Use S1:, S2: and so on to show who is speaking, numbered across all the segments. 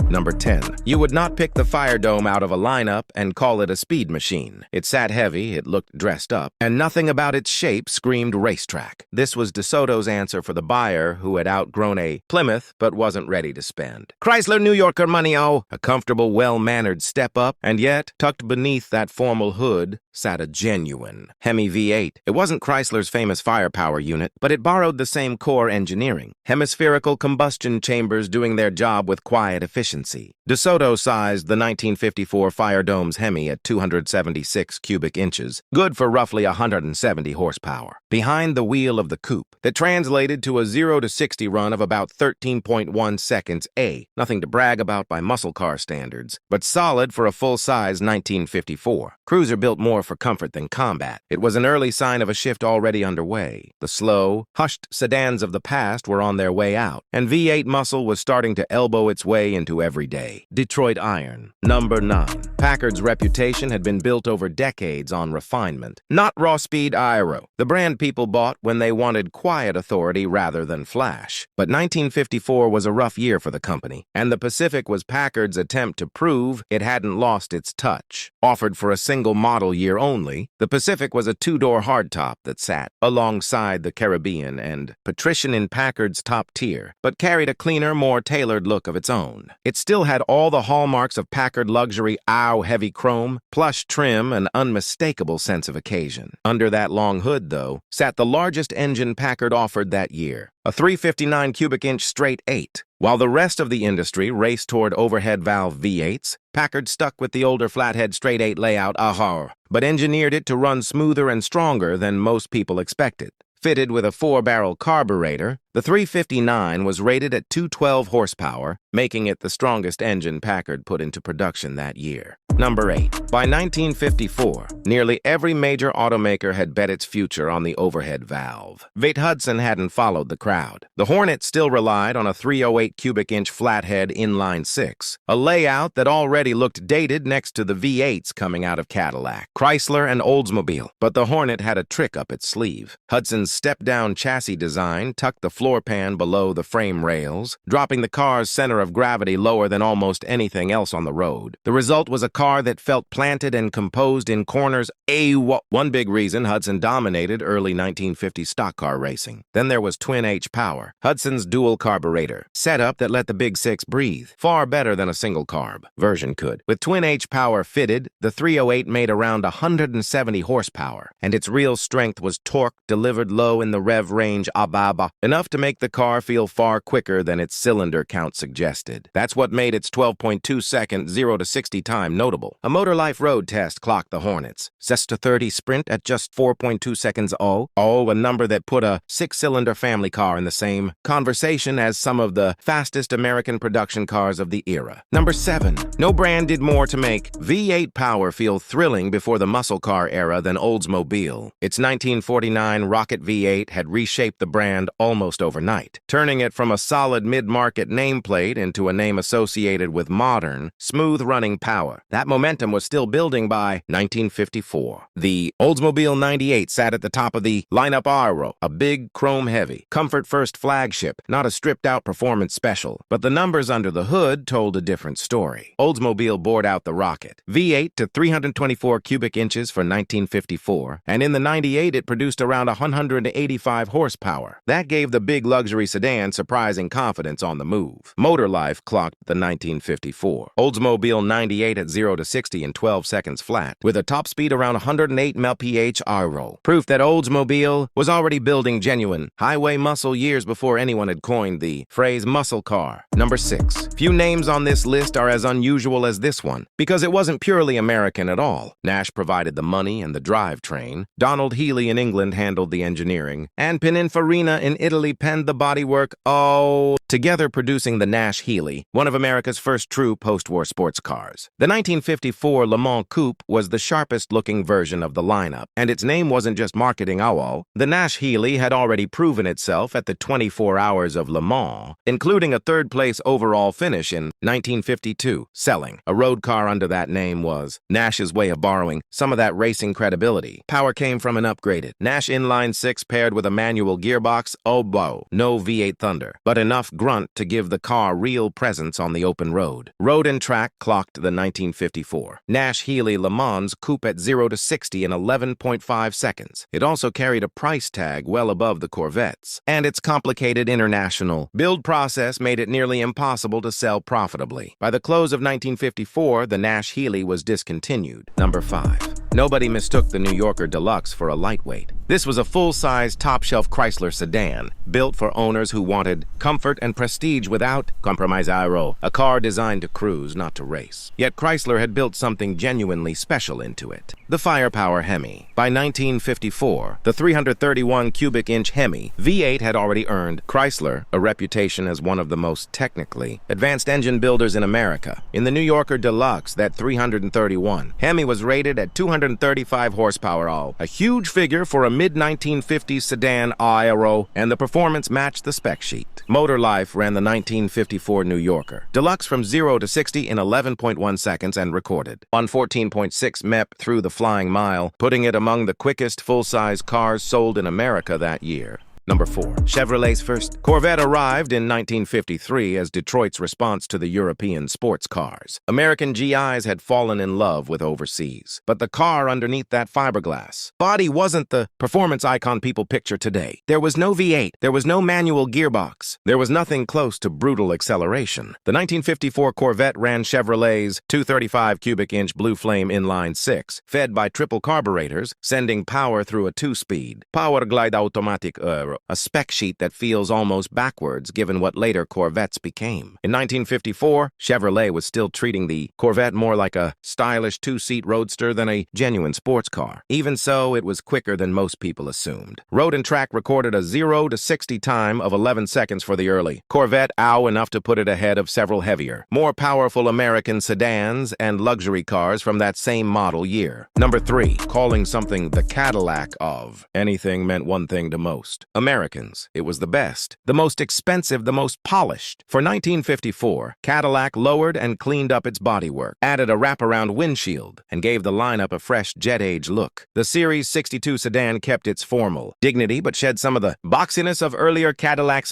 S1: Number 10. You would not pick the Firedome out of a lineup and call it a speed machine. It sat heavy, it looked dressed up, and nothing about its shape screamed racetrack. This was DeSoto's answer for the buyer who had outgrown a Plymouth but wasn't ready to spend. Chrysler New Yorker money-o, a comfortable, well-mannered step-up, and yet, tucked beneath that formal hood, sat a genuine Hemi V8. It wasn't Chrysler's famous firepower unit, but it borrowed the same core engineering. Hemispherical combustion chambers doing their job with quiet efficiency. DeSoto sized the 1954 Firedome's Hemi at 276 cubic inches, good for roughly 170 horsepower. Behind the wheel of the coupe, that translated to a 0 to 60 run of about 13.1 seconds. Nothing to brag about by muscle car standards, but solid for a full-size 1954. Cruiser built more for comfort than combat. It was an early sign of a shift already underway. The slow, hushed sedans of the past were on their way out, and V8 muscle was starting to elbow its way into every day. Detroit Iron. Number 9. Packard's reputation had been built over decades on refinement, not raw speed aero. The brand people bought when they wanted quiet authority rather than flash. But 1954 was a rough year for the company, and the Pacific was Packard's attempt to prove it hadn't lost its touch. Offered for a single model year only, the Pacific was a two-door hardtop that sat alongside the Caribbean and patrician in Packard's top tier, but carried a cleaner, more tailored look of its own. It still had all the hallmarks of Packard luxury, heavy chrome, plush trim, and unmistakable sense of occasion. Under that long hood, though, sat the largest engine Packard offered that year, a 359 cubic inch straight 8. While the rest of the industry raced toward overhead valve V8s, Packard stuck with the older flathead straight 8 layout, but engineered it to run smoother and stronger than most people expected. Fitted with a 4-barrel carburetor, the 359 was rated at 212 horsepower, making it the strongest engine Packard put into production that year. Number 8. By 1954, nearly every major automaker had bet its future on the overhead valve. Hudson hadn't followed the crowd. The Hornet still relied on a 308 cubic inch flathead inline 6, a layout that already looked dated next to the V8s coming out of Cadillac, Chrysler, and Oldsmobile. But the Hornet had a trick up its sleeve. Hudson's step-down chassis design tucked the floor pan below the frame rails, dropping the car's center of gravity lower than almost anything else on the road. The result was a car that felt planted and composed in corners. One big reason Hudson dominated early 1950 stock car racing. Then there was Twin H power, Hudson's dual carburetor setup that let the Big Six breathe, far better than a single carb version could. With Twin H power fitted, the 308 made around 170 horsepower, and its real strength was torque delivered low in the rev range, enough to make the car feel far quicker than its cylinder count suggested. That's what made its 12.2-second 0 to 60 time notable. A Motor Life road test clocked the Hornet's Cesta 30 sprint at just 4.2 seconds. A number that put a 6-cylinder family car in the same conversation as some of the fastest American production cars of the era. Number 7. No brand did more to make V8 power feel thrilling before the muscle car era than Oldsmobile. Its 1949 Rocket V8 had reshaped the brand almost overnight, turning it from a solid mid-market nameplate into a name associated with modern, smooth-running power. That momentum was still building by 1954. The Oldsmobile 98 sat at the top of the lineup, a big chrome-heavy, comfort-first flagship, not a stripped-out performance special. But the numbers under the hood told a different story. Oldsmobile bored out the Rocket, V8 to 324 cubic inches for 1954, and in the 98 it produced around 185 horsepower. That gave the big luxury sedan surprising confidence on the move. Motor Life clocked the 1954 Oldsmobile 98 at 0 to 60 in 12 seconds flat, with a top speed around 108 mph. Proof that Oldsmobile was already building genuine highway muscle years before anyone had coined the phrase muscle car. Number 6. Few names on this list are as unusual as this one, because it wasn't purely American at all. Nash provided the money and the drivetrain, Donald Healey in England handled the engineering, and Pininfarina in Italy penned the bodywork, together producing the Nash-Healey, one of America's first true post-war sports cars. The 1954 Le Mans Coupe was the sharpest-looking version of the lineup, and its name wasn't just marketing awol. The Nash-Healey had already proven itself at the 24 Hours of Le Mans, including a third-place overall finish in 1952. Selling a road car under that name was Nash's way of borrowing some of that racing credibility. Power came from an upgraded Nash inline 6 paired with a manual gearbox, no V8 Thunder, but enough grunt to give the car real presence on the open road. Road and Track clocked the 1954 Nash-Healey Le Mans Coupe at 0 to 60 in 11.5 seconds. It also carried a price tag well above the Corvettes, and its complicated international build process made it nearly impossible to sell profitably. By the close of 1954, the Nash-Healey was discontinued. Number 5. Nobody mistook the New Yorker Deluxe for a lightweight. This was a full-size, top-shelf Chrysler sedan, built for owners who wanted comfort and prestige without compromise. A car designed to cruise, not to race. Yet Chrysler had built something genuinely special into it. The firepower Hemi. By 1954, the 331 cubic inch Hemi V8 had already earned Chrysler a reputation as one of the most technically advanced engine builders in America. In the New Yorker Deluxe, that 331 Hemi was rated at 235 horsepower, a huge figure for a mid-1950s sedan aero, and the performance matched the spec sheet. Motor Life ran the 1954 New Yorker Deluxe from 0 to 60 in 11.1 seconds and recorded on 14.6 MEP through the flying mile, putting it among the quickest full-size cars sold in America that year. Number 4. Chevrolet's first Corvette arrived in 1953 as Detroit's response to the European sports cars. American GIs had fallen in love with overseas, but the car underneath that fiberglass body wasn't the performance icon people picture today. There was no V8, there was no manual gearbox, there was nothing close to brutal acceleration. The 1954 Corvette ran Chevrolet's 235 cubic inch Blue Flame inline 6, fed by triple carburetors, sending power through a 2-speed Power Glide Automatic a spec sheet that feels almost backwards given what later Corvettes became. In 1954, Chevrolet was still treating the Corvette more like a stylish 2-seat roadster than a genuine sports car. Even so, it was quicker than most people assumed. Road and Track recorded a 0 to 60 time of 11 seconds for the early Corvette, enough to put it ahead of several heavier, more powerful American sedans and luxury cars from that same model year. Number 3. Calling something the Cadillac of anything meant one thing to most Americans. It was the best, the most expensive, the most polished. For 1954, Cadillac lowered and cleaned up its bodywork, added a wraparound windshield, and gave the lineup a fresh jet-age look. The Series 62 sedan kept its formal dignity but shed some of the boxiness of earlier Cadillacs.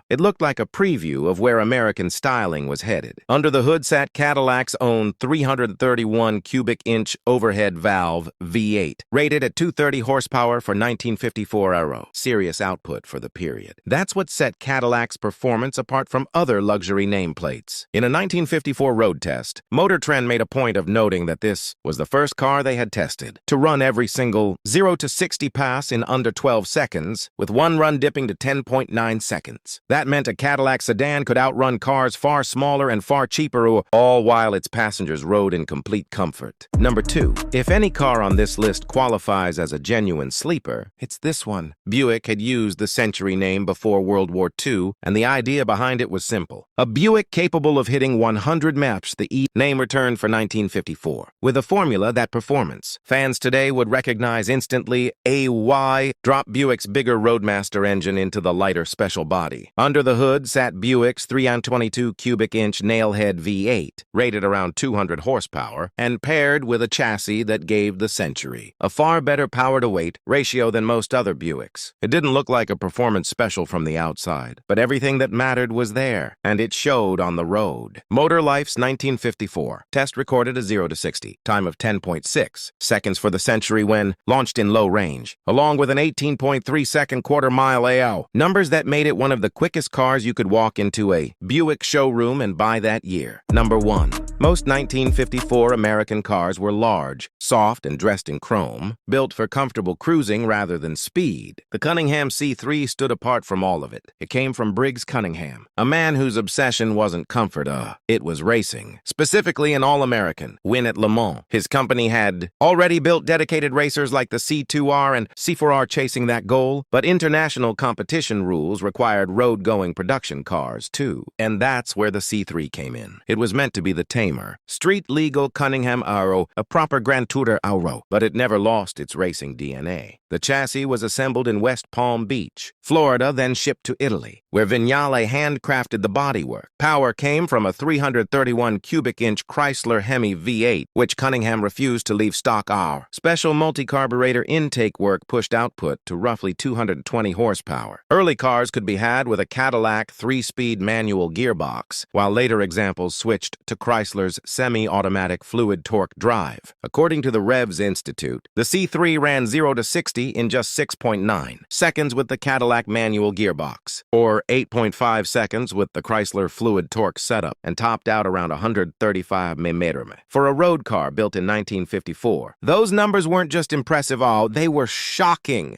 S1: It looked like a preview of where American styling was headed. Under the hood sat Cadillac's own 331 cubic inch overhead valve V8, rated at 230 horsepower for 1954 aero. Serious output for the period. That's what set Cadillac's performance apart from other luxury nameplates. In a 1954 road test, Motor Trend made a point of noting that this was the first car they had tested to run every single 0 to 60 pass in under 12 seconds, with one run dipping to 10.9 seconds. That meant a Cadillac sedan could outrun cars far smaller and far cheaper, all while its passengers rode in complete comfort. Number 2. If any car on this list qualifies as a genuine sleeper, it's this one. Buick had used the Century name before World War II, and the idea behind it was simple. A Buick capable of hitting 100 maps, the name returned for 1954. With a formula that performance fans today would recognize instantly. Drop Buick's bigger Roadmaster engine into the lighter special body. Under the hood sat Buick's 322 cubic inch nailhead V8, rated around 200 horsepower, and paired with a chassis that gave the Century a far better power-to-weight ratio than most other Buicks. It didn't look like a performance special from the outside, but everything that mattered was there, and it showed on the road. Motor Life's 1954 test recorded a 0 to 60 time of 10.6 seconds for the Century when launched in low range, along with an 18.3 second quarter-mile AO, numbers that made it one of the quickest cars you could walk into a Buick showroom and buy that year. Number 1. Most 1954 American cars were large, soft, and dressed in chrome, built for comfortable cruising rather than speed. The Cunningham C3 stood apart from all of it. It came from Briggs Cunningham, a man whose obsession wasn't comfort, it was racing, specifically an All-American win at Le Mans. His company had already built dedicated racers like the C2R and C4R chasing that goal, but international competition rules required road-going production cars, too. And that's where the C3 came in. It was meant to be the tamer, street-legal Cunningham Aero, a proper Grand Tourer Aero, but it never lost its racing DNA. The chassis was assembled in West Palm Beach, Beach, Florida, then shipped to Italy, where Vignale handcrafted the bodywork. Power came from a 331 cubic inch Chrysler Hemi V8, which Cunningham refused to leave stock. Our special multi-carburetor intake work pushed output to roughly 220 horsepower. Early cars could be had with a Cadillac 3-speed manual gearbox, while later examples switched to Chrysler's semi-automatic fluid torque drive. According to the Revs Institute, the C3 ran 0 to 60 in just 6.9 seconds with the Cadillac manual gearbox, or 8.5 seconds with the Chrysler fluid torque setup, and topped out around 135 mpm. For a road car built in 1954, those numbers weren't just impressive, they were shocking.